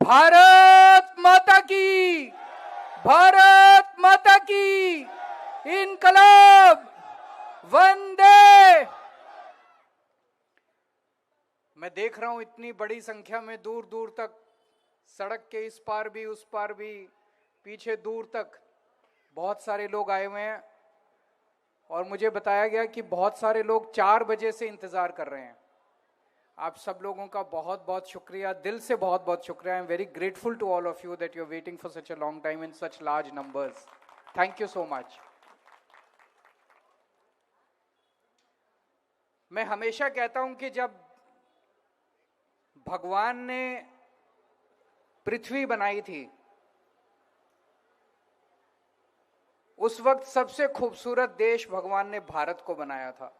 भारत माता की, भारत माता की, इनकलाब, वंदे। मैं देख रहा हूं इतनी बड़ी संख्या में दूर दूर तक, सड़क के इस पार भी उस पार भी, पीछे दूर तक बहुत सारे लोग आए हुए हैं। और मुझे बताया गया कि बहुत सारे लोग 4 बजे से इंतजार कर रहे हैं। आप सब लोगों का बहुत बहुत शुक्रिया, दिल से बहुत बहुत शुक्रिया। I am very grateful to all of you that you are waiting for such a long time in such large numbers. Thank you so much. मैं हमेशा कहता हूं कि जब भगवान ने पृथ्वी बनाई थी, उस वक्त सबसे खूबसूरत देश भगवान ने भारत को बनाया था।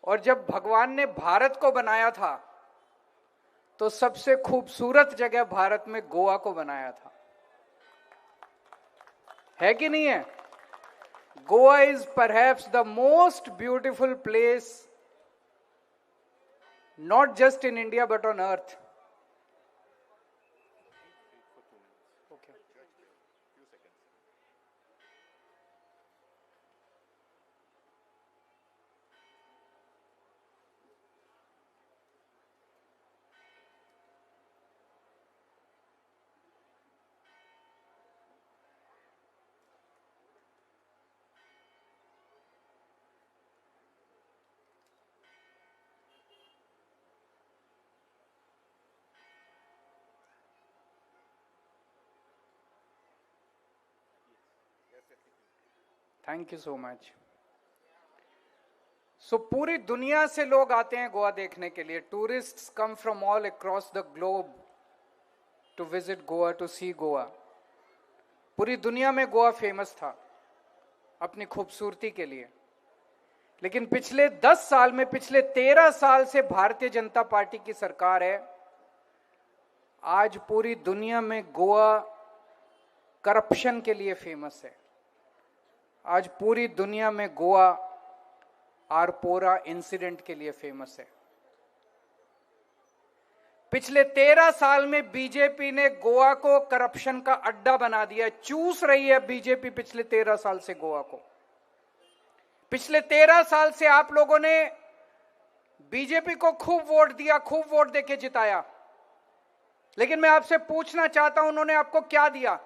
और जब भगवान ने भारत को बनाया था तो सबसे खूबसूरत जगह भारत में गोवा को बनाया था, है कि नहीं है? Goa is perhaps the most beautiful place not just in India but on earth. Thank you so much. So पूरी दुनिया से लोग आते हैं गोवा देखने के लिए। Tourists come from all across the globe to visit Goa, to see Goa. पूरी दुनिया में गोवा फेमस था अपनी खूबसूरती के लिए। लेकिन पिछले 10 साल में, पिछले 13 साल से भारतीय जनता पार्टी की सरकार है। आज पूरी दुनिया में गोवा करप्शन के लिए फेमस है। आज पूरी दुनिया में गोवा आरपोरा इंसिडेंट के लिए फेमस है। पिछले 13 साल में बीजेपी ने गोवा को करप्शन का अड्डा बना दिया। चूस रही है बीजेपी पिछले 13 साल से गोवा को। पिछले 13 साल से आप लोगों ने बीजेपी को खूब वोट दिया, खूब वोट देके जिताया। लेकिन मैं आपसे पूछना चाहता हूं, उन्होंने आपको क्या दिया?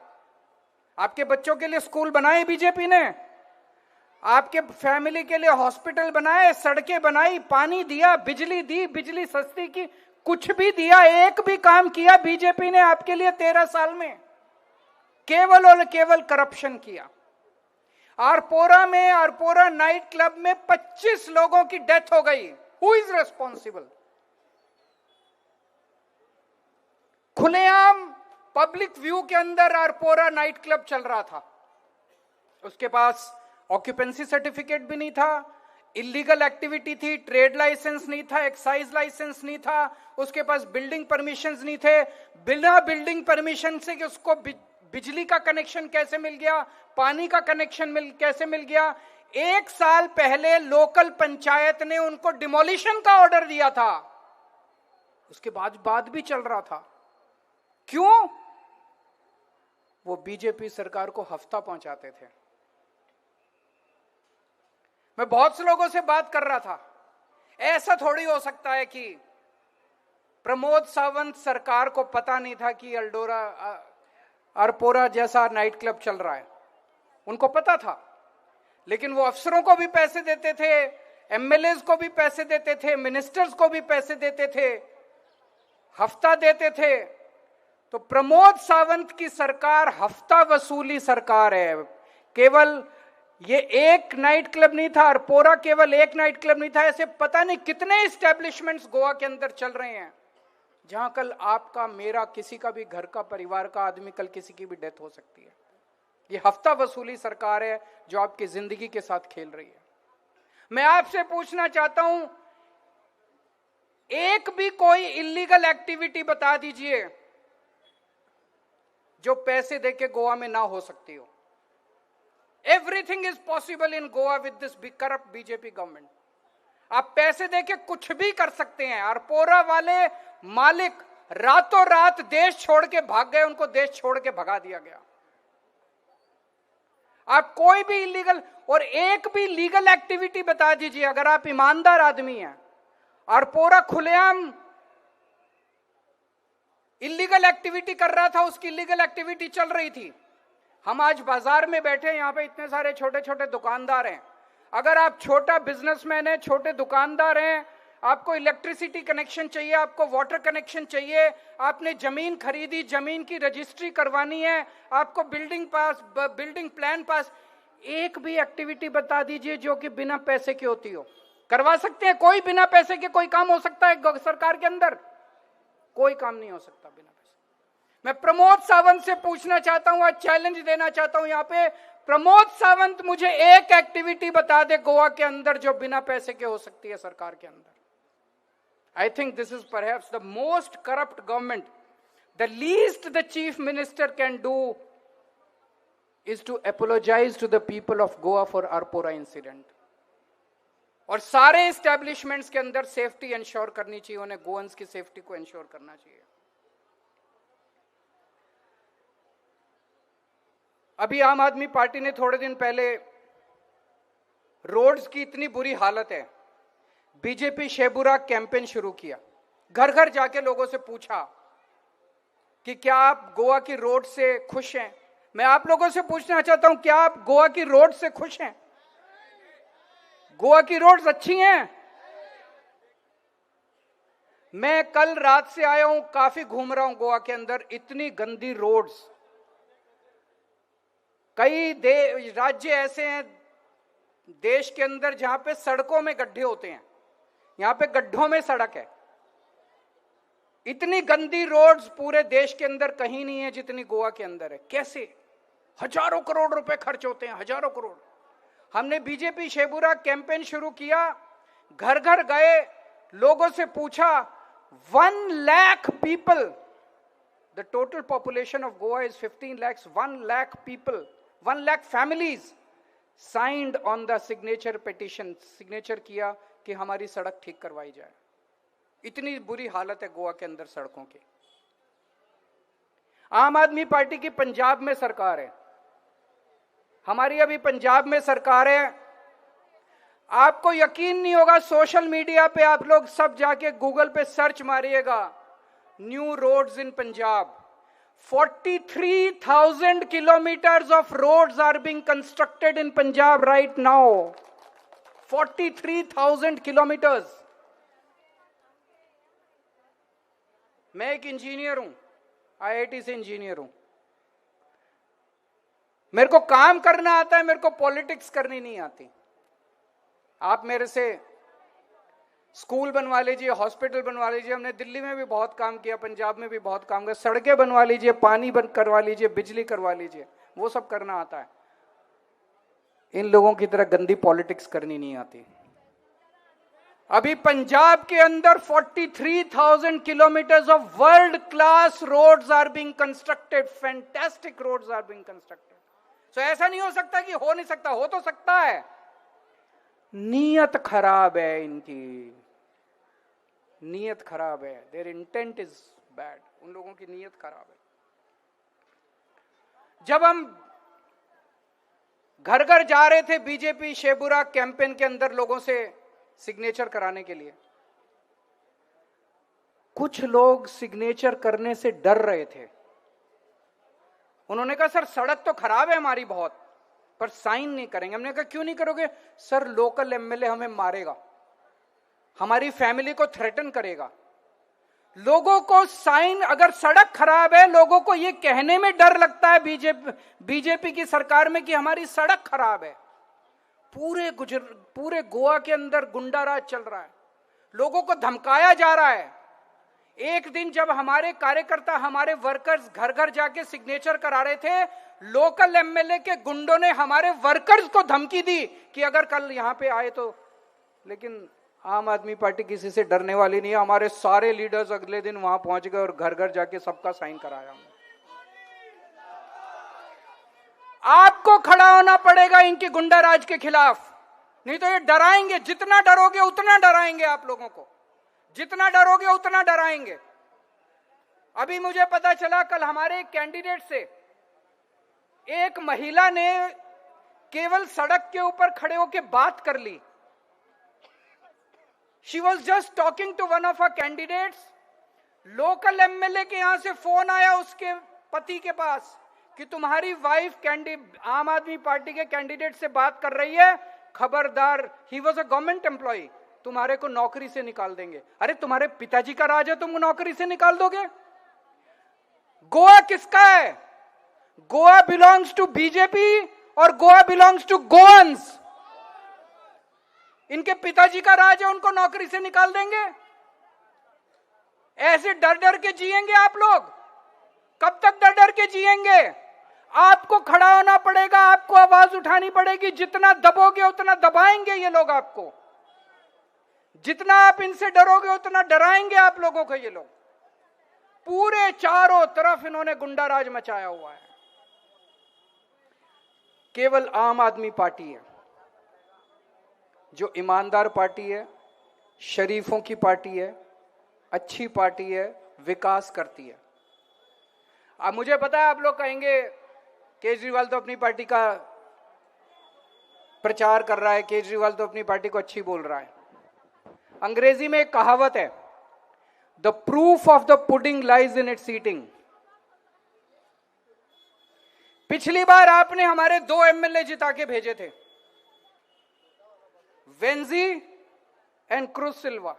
आपके बच्चों के लिए स्कूल बनाए बीजेपी ने? आपके फैमिली के लिए हॉस्पिटल बनाए, सड़कें बनाई, पानी दिया, बिजली दी, बिजली सस्ती की? कुछ भी दिया? एक भी काम किया बीजेपी ने आपके लिए 13 साल में? केवल और केवल करप्शन किया। आरपोरा नाइट क्लब में 25 लोगों की डेथ हो गई। Who is responsible? खुलेआम पब्लिक व्यू के अंदर आरपोरा नाइट क्लब चल रहा था। उसके पास ऑक्यूपेंसी सर्टिफिकेट भी नहीं था, इलीगल एक्टिविटी थी, ट्रेड लाइसेंस नहीं था, एक्साइज लाइसेंस नहीं था, उसके पास बिल्डिंग परमिशंस नहीं थे। बिना बिल्डिंग परमिशन से कि उसको बिजली का कनेक्शन कैसे मिल गया, पानी का कनेक्शन कैसे मिल गया? 1 साल पहले लोकल पंचायत ने उनको डिमोलिशन का ऑर्डर दिया था, उसके बाद भी चल रहा था। क्यों? वो बीजेपी सरकार को हफ्ता पहुंचाते थे। मैं बहुत से लोगों से बात कर रहा था, ऐसा थोड़ी हो सकता है कि प्रमोद सावंत सरकार को पता नहीं था कि आरपोरा जैसा नाइट क्लब चल रहा है। उनको पता था, लेकिन वो अफसरों को भी पैसे देते थे, एमएलएज को भी पैसे देते थे, मिनिस्टर्स को भी पैसे देते थे, हफ्ता देते थे। तो प्रमोद सावंत की सरकार हफ्ता वसूली सरकार है। केवल ये एक नाइट क्लब नहीं था, आरपोरा केवल एक नाइट क्लब नहीं था, ऐसे पता नहीं कितने एस्टेब्लिशमेंट्स गोवा के अंदर चल रहे हैं, जहां कल आपका, मेरा, किसी का भी घर का, परिवार का आदमी, कल किसी की भी डेथ हो सकती है। ये हफ्ता वसूली सरकार है जो आपकी जिंदगी के साथ खेल रही है। मैं आपसे पूछना चाहता हूं, एक भी कोई इलीगल एक्टिविटी बता दीजिए जो पैसे देके गोवा में ना हो सकती हो। Everything is possible in Goa with this corrupt BJP government. आप पैसे देके कुछ भी कर सकते हैं। आरपोरा वाले मालिक रातों रात देश छोड़ के भाग गए, उनको देश छोड़ के भगा दिया गया। आप कोई भी इलीगल और एक भी लीगल एक्टिविटी बता दीजिए, अगर आप ईमानदार आदमी हैं और पूरा खुलेआम इलीगल एक्टिविटी कर रहा था, उसकी इलीगल एक्टिविटी चल रही थी। हम आज बाजार में बैठे, यहां पे इतने सारे छोटे छोटे दुकानदार हैं। अगर आप छोटा बिजनेसमैन है, छोटे दुकानदार हैं, आपको इलेक्ट्रिसिटी कनेक्शन चाहिए, आपको वाटर कनेक्शन चाहिए, आपने जमीन खरीदी, जमीन की रजिस्ट्री करवानी है, आपको बिल्डिंग प्लान पास, एक भी एक्टिविटी बता दीजिए जो कि बिना पैसे की होती हो। करवा सकते हैं? कोई बिना पैसे के कोई काम हो सकता है सरकार के अंदर? कोई काम नहीं हो सकता बिना पैसे। मैं प्रमोद सावंत से पूछना चाहता हूं, आज चैलेंज देना चाहता हूं यहां पे, प्रमोद सावंत मुझे एक एक्टिविटी बता दे गोवा के अंदर जो बिना पैसे के हो सकती है सरकार के अंदर। I think this is perhaps the most corrupt government. The least the chief minister can do is to apologize to the people of Goa for Arpora incident. और सारे एस्टेब्लिशमेंट्स के अंदर सेफ्टी इंश्योर करनी चाहिए, उन्हें गोवंस की सेफ्टी को ensure करना चाहिए। अभी आम आदमी पार्टी ने थोड़े दिन पहले, रोड्स की इतनी बुरी हालत है, बीजेपी शेबुरा कैंपेन शुरू किया। घर घर जाके लोगों से पूछा कि क्या आप गोवा की रोड से खुश हैं। मैं आप लोगों से पूछना चाहता हूं, क्या आप गोवा की रोड से खुश हैं? गोवा की रोड्स अच्छी हैं? मैं कल रात से आया हूं, काफी घूम रहा हूं गोवा के अंदर, इतनी गंदी रोड्स। कई राज्य ऐसे हैं देश के अंदर जहां पे सड़कों में गड्ढे होते हैं, यहां पे गड्ढों में सड़क है। इतनी गंदी रोड्स पूरे देश के अंदर कहीं नहीं है जितनी गोवा के अंदर है। कैसे? हजारों करोड़ रुपए खर्च होते हैं, हजारों करोड़। हमने बीजेपी शेबुरा कैंपेन शुरू किया, घर घर गए, लोगों से पूछा, 1 lakh people, the total population of Goa is 15 lakhs, 1 lakh people, 1 lakh families signed on the signature petition, signature किया कि हमारी सड़क ठीक करवाई जाए। इतनी बुरी हालत है गोवा के अंदर सड़कों की। आम आदमी पार्टी की पंजाब में सरकार है, हमारी अभी पंजाब में सरकार है। आपको यकीन नहीं होगा, सोशल मीडिया पे आप लोग सब जाके गूगल पे सर्च मारिएगा, new roads in Punjab. 43,000 kilometers of roads are being constructed in Punjab right now. 43,000 kilometers. मैं एक इंजीनियर हूं, IIT से इंजीनियर हूं। मेरे को काम करना आता है, मेरे को पॉलिटिक्स करनी नहीं आती। आप मेरे से स्कूल बनवा लीजिए, हॉस्पिटल बनवा लीजिए, हमने दिल्ली में भी बहुत काम किया, पंजाब में भी बहुत काम किया, सड़कें बनवा लीजिए, पानी बंद करवा लीजिए, बिजली करवा लीजिए, वो सब करना आता है। इन लोगों की तरह गंदी पॉलिटिक्स करनी नहीं आती। अभी पंजाब के अंदर 43,000 kilometers of world class roads are being constructed, fantastic roads are being constructed. So ऐसा नहीं हो सकता कि हो नहीं सकता, हो तो सकता है। नीयत खराब है इनकी, नीयत खराब है, देयर इंटेंट इज बैड, उन लोगों की नीयत खराब है। जब हम घर घर जा रहे थे बीजेपी शेबुरा कैंपेन के अंदर लोगों से सिग्नेचर कराने के लिए, कुछ लोग सिग्नेचर करने से डर रहे थे। उन्होंने कहा सर सड़क तो खराब है हमारी बहुत, पर साइन नहीं करेंगे। हमने कहा क्यों नहीं करोगे? सर लोकल एमएलए हमें मारेगा, हमारी फैमिली को थ्रेटन करेगा। लोगों को साइन, अगर सड़क खराब है, लोगों को यह कहने में डर लगता है बीजेपी की सरकार में कि हमारी सड़क खराब है। पूरे गोवा के अंदर गुंडाराज चल रहा है, लोगों को धमकाया जा रहा है। एक दिन जब हमारे कार्यकर्ता, हमारे वर्कर्स घर घर जाके सिग्नेचर करा रहे थे, लोकल एमएलए के गुंडों ने हमारे वर्कर्स को धमकी दी कि अगर कल यहां पे आए तो। लेकिन आम आदमी पार्टी किसी से डरने वाली नहीं है। हमारे सारे लीडर्स अगले दिन वहां पहुंच गए और घर घर जाके सबका साइन कराया हमने। आपको खड़ा होना पड़ेगा इनके गुंडाराज के खिलाफ, नहीं तो ये डराएंगे। जितना डरोगे उतना डराएंगे आप लोगों को, जितना डरोगे उतना डराएंगे। अभी मुझे पता चला कल हमारे एक कैंडिडेट से एक महिला ने केवल सड़क के ऊपर खड़े होकर बात कर ली. She was just talking to one of our candidates. Local MLA के यहां से फोन आया उसके पति के पास कि तुम्हारी वाइफ आम आदमी पार्टी के कैंडिडेट से बात कर रही है, खबरदार. He was a government employee, तुम्हारे को नौकरी से निकाल देंगे. अरे तुम्हारे पिताजी का राज है, तुम नौकरी से निकाल दोगे? गोवा किसका है? गोवा बिलोंग्स टू बीजेपी और गोवा बिलोंग्स टू गोवंस. इनके पिताजी का राज है, उनको नौकरी से निकाल देंगे? ऐसे डर डर के जिएंगे आप लोग? कब तक डर डर के जिएंगे? आपको खड़ा होना पड़ेगा, आपको आवाज उठानी पड़ेगी. जितना दबोगे उतना दबाएंगे ये लोग आपको. जितना आप इनसे डरोगे उतना डराएंगे आप लोगों को ये लोग. पूरे चारों तरफ इन्होंने गुंडा राज मचाया हुआ है. केवल आम आदमी पार्टी है जो ईमानदार पार्टी है, शरीफों की पार्टी है, अच्छी पार्टी है, विकास करती है. अब मुझे पता है आप लोग कहेंगे केजरीवाल तो अपनी पार्टी का प्रचार कर रहा है, केजरीवाल तो अपनी पार्टी को अच्छी बोल रहा है. अंग्रेजी में एक कहावत है, the proof of the pudding lies in its eating. पिछली बार आपने हमारे 2 एमएलए जिता के भेजे थे, वेंजी एंड क्रूज सिल्वा.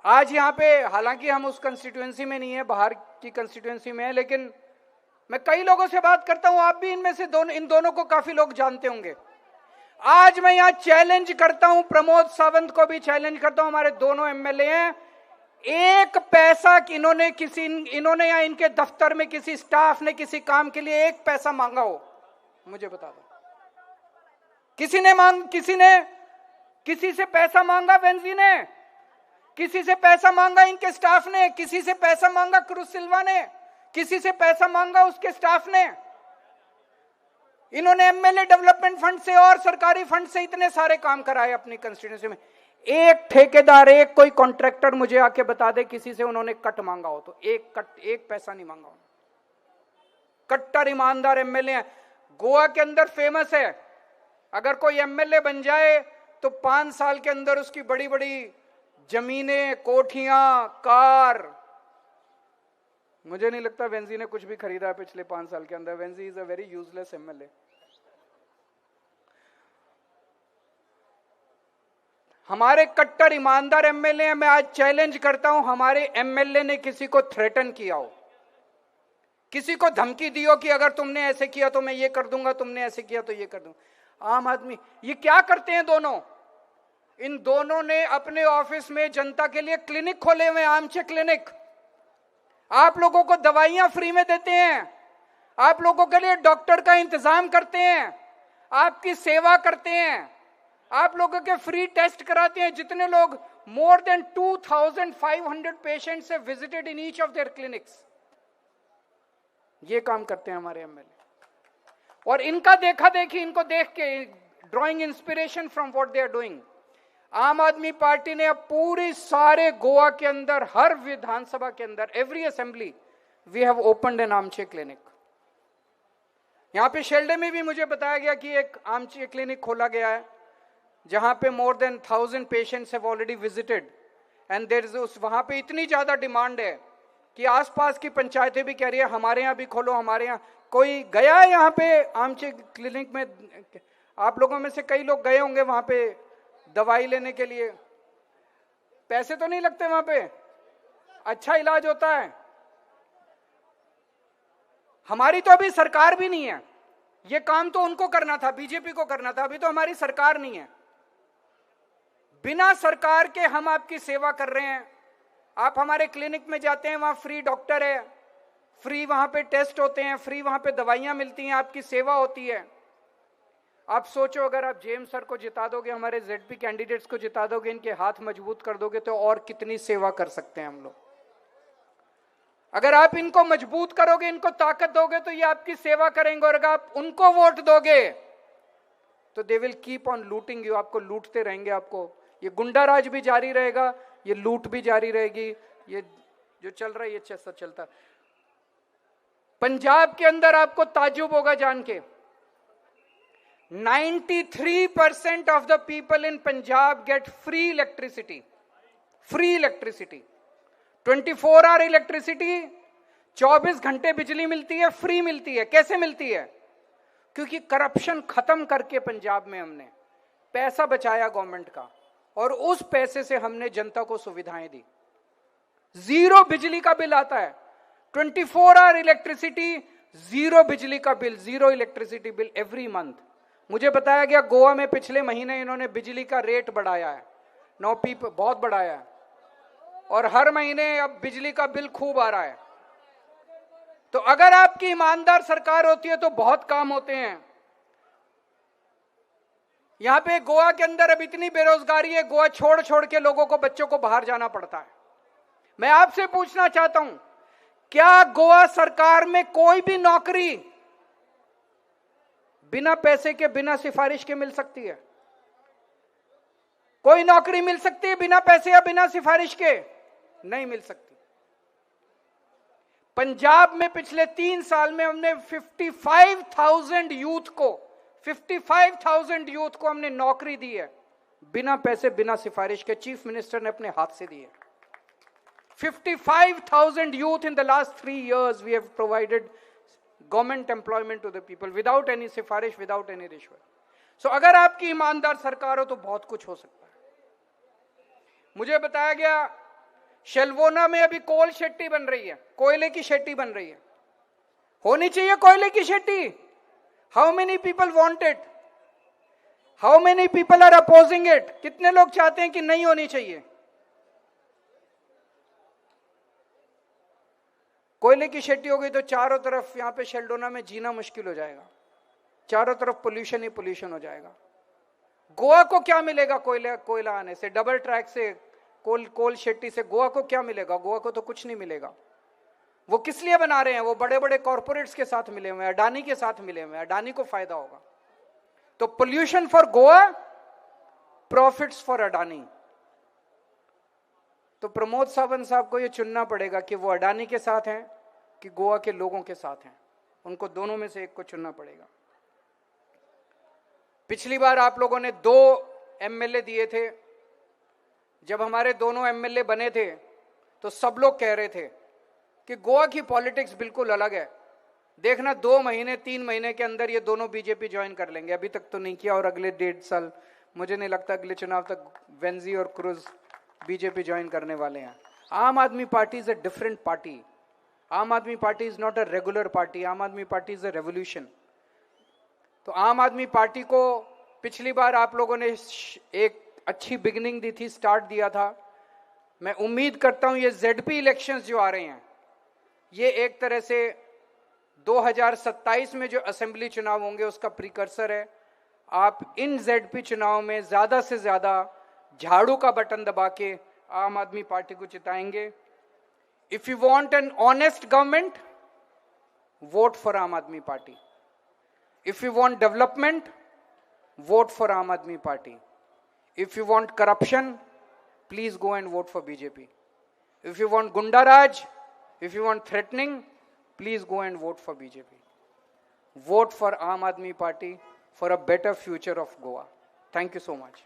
आज यहां पे हालांकि हम उस कंस्टिट्यूएंसी में नहीं है, बाहर की कंस्टिट्यूएंसी में है, लेकिन मैं कई लोगों से बात करता हूं, आप भी इनमें से इन दोनों को काफी लोग जानते होंगे. आज मैं यहां चैलेंज करता हूं, प्रमोद सावंत को भी चैलेंज करता हूं, हमारे दोनों एमएलए हैं. एक पैसा इन्होंने या इनके दफ्तर में किसी स्टाफ ने किसी काम के लिए एक पैसा मांगा हो, मुझे बता दो. किसी से पैसा मांगा वेंजी ने? किसी से पैसा मांगा इनके स्टाफ ने? किसी से पैसा मांगा क्रूज सिल्वा ने? किसी से पैसा मांगा उसके स्टाफ ने? इन्होंने एमएलए डेवलपमेंट फंड से और सरकारी फंड से इतने सारे काम कराए अपनी कंस्टिट्यूएंसी में. एक ठेकेदार, एक कोई कॉन्ट्रैक्टर मुझे आके बता दे किसी से उन्होंने कट मांगा हो तो? एक पैसा नहीं मांगा. कट्टर ईमानदार एमएलए हैं. गोवा के अंदर फेमस है, अगर कोई एमएलए बन जाए तो 5 साल के अंदर उसकी बड़ी बड़ी जमीनें, कोठियां, कार. मुझे नहीं लगता वेंजी ने कुछ भी खरीदा है पिछले 5 साल के अंदर. Venzy is a very useless MLA. हमारे कट्टर ईमानदार एमएलए हैं. मैं आज चैलेंज करता हूं, हमारे एमएलए ने किसी को थ्रेटन किया हो, किसी को धमकी दी हो कि अगर तुमने ऐसे किया तो मैं ये कर दूंगा, तुमने ऐसे किया तो ये कर दूंगा. आम आदमी ये क्या करते हैं दोनों? इन दोनों ने अपने ऑफिस में जनता के लिए क्लिनिक खोले हुए, आमचे क्लिनिक. आप लोगों को दवाइयां फ्री में देते हैं, आप लोगों के लिए डॉक्टर का इंतजाम करते हैं, आपकी सेवा करते हैं, आप लोगों के फ्री टेस्ट कराते हैं. जितने लोग, more than 2500 patients have visited in each of their clinics. ये काम करते हैं हमारे एमएलए. और इनका देखा देखी, इनको देख के drawing inspiration from what they are doing. Aam Aadmi party ने अब पूरी सारे गोवा के अंदर, हर विधानसभा के अंदर, every assembly we have opened an आमचे क्लिनिक. यहां पे शेल्डे में भी मुझे बताया गया कि एक आमचे क्लिनिक खोला गया है जहां पे more than 1000 patients have already visited. And there is, वहां पे इतनी ज्यादा डिमांड है कि आसपास की पंचायतें भी कह रही है हमारे यहाँ भी खोलो, हमारे यहाँ. कोई गया है यहाँ पे आमचे क्लिनिक में? आप लोगों में से कई लोग गए होंगे वहां पे दवाई लेने के लिए. पैसे तो नहीं लगते वहां पे, अच्छा इलाज होता है. हमारी तो अभी सरकार भी नहीं है. ये काम तो उनको करना था, बीजेपी को करना था. अभी तो हमारी सरकार नहीं है. बिना सरकार के हम आपकी सेवा कर रहे हैं. आप हमारे क्लिनिक में जाते हैं, वहां फ्री डॉक्टर है, फ्री वहां पे टेस्ट होते हैं, फ्री वहां पे दवाइयां मिलती हैं, आपकी सेवा होती है. आप सोचो, अगर आप जेम्स सर को जिता दोगे, हमारे जेडपी कैंडिडेट्स को जिता दोगे, इनके हाथ मजबूत कर दोगे तो और कितनी सेवा कर सकते हैं हम लोग. अगर आप इनको मजबूत करोगे, इनको ताकत दोगे तो ये आपकी सेवा करेंगे. और अगर आप उनको वोट दोगे तो they will keep on looting you. आपको लूटते रहेंगे. आपको ये गुंडा राज भी जारी रहेगा, ये लूट भी जारी रहेगी. ये जो चल रहा है ये सब चलता। पंजाब के अंदर आपको ताज्जुब होगा जान के, 93% of the people in Punjab get free electricity. Free electricity, 24 hour electricity, 24 घंटे बिजली मिलती है, फ्री मिलती है। कैसे मिलती है? क्योंकि करप्शन खत्म करके पंजाब में हमने पैसा बचाया गवर्नमेंट का, और उस पैसे से हमने जनता को सुविधाएं दी। जीरो बिजली का बिल आता है, 24 आवर इलेक्ट्रिसिटी, जीरो बिजली का bill, zero electricity bill every month. मुझे बताया गया गोवा में पिछले महीने इन्होंने बिजली का रेट बढ़ाया है, 9p बहुत बढ़ाया है, और हर महीने अब बिजली का बिल खूब आ रहा है। तो अगर आपकी ईमानदार सरकार होती है तो बहुत काम होते हैं। यहां पे गोवा के अंदर अब इतनी बेरोजगारी है, गोवा छोड़ छोड़ के लोगों को, बच्चों को बाहर जाना पड़ता है। मैं आपसे पूछना चाहता हूं, क्या गोवा सरकार में कोई भी नौकरी बिना पैसे के, बिना सिफारिश के मिल सकती है? कोई नौकरी मिल सकती है बिना पैसे या बिना सिफारिश के? नहीं मिल सकती। पंजाब में पिछले 3 साल में हमने 55,000 यूथ को हमने नौकरी दी है, बिना पैसे, बिना सिफारिश के। चीफ मिनिस्टर ने अपने हाथ से दी है। 55,000 youth in the last 3 years we have provided government employment to the people without any सिफारिश, without any रिश्वत। So अगर आपकी ईमानदार सरकार हो तो बहुत कुछ हो सकता है। मुझे बताया गया शेलवोना में अभी कोल शेट्टी बन रही है, कोयले की शेट्टी बन रही है। होनी चाहिए कोयले की शेट्टी। How many people want it? How many people are opposing it? कितने लोग चाहते हैं कि नहीं होनी चाहिए? कोयले की शेट्टी हो गई तो चारों तरफ यहां पे शेल्डोना में जीना मुश्किल हो जाएगा, चारों तरफ पोल्यूशन ही पोल्यूशन हो जाएगा। गोवा को क्या मिलेगा कोयला आने से, डबल ट्रैक से, कोल शेट्टी से? गोवा को क्या मिलेगा? गोवा को तो कुछ नहीं मिलेगा। वो किस लिए बना रहे हैं? वो बड़े बड़े कॉर्पोरेट्स के साथ मिले हुए हैं, अडानी के साथ मिले हुए हैं, अडानी को फायदा होगा। तो pollution for Goa, profits for Adani. तो प्रमोद सावंत साहब को यह चुनना पड़ेगा कि वो अडानी के साथ हैं कि गोवा के लोगों के साथ हैं। उनको दोनों में से एक को चुनना पड़ेगा। पिछली बार आप लोगों ने 2 एमएलए दिए थे। जब हमारे दोनों एमएलए बने थे तो सब लोग कह रहे थे कि गोवा की पॉलिटिक्स बिल्कुल अलग है, देखना 2 महीने 3 महीने के अंदर ये दोनों बीजेपी ज्वाइन कर लेंगे। अभी तक तो नहीं किया, और अगले 1.5 साल मुझे नहीं लगता अगले चुनाव तक वेंजी और क्रूज बीजेपी ज्वाइन करने वाले हैं। आम Aadmi party is a different party. आम Aadmi party is not a regular party. आम Aadmi party is a revolution. तो आम आदमी पार्टी को पिछली बार आप लोगों ने एक अच्छी बिगिनिंग दी थी, स्टार्ट दिया था। मैं उम्मीद करता हूं ये जेडपी इलेक्शंस जो आ रहे हैं, ये एक तरह से 2027 में जो असेंबली चुनाव होंगे उसका प्रीकर्सर है। आप इन जेडपी चुनाव में ज्यादा से ज्यादा झाड़ू का बटन दबा के आम आदमी पार्टी को जिताएंगे। If you want an honest government, vote for Aam Aadmi party. If you want development, vote for Aam Aadmi party. If you want corruption, please go and vote for BJP. If you want Gunda Raj, if you want threatening, please go and vote for BJP. Vote for Aam Aadmi Party for a better future of Goa. Thank you so much.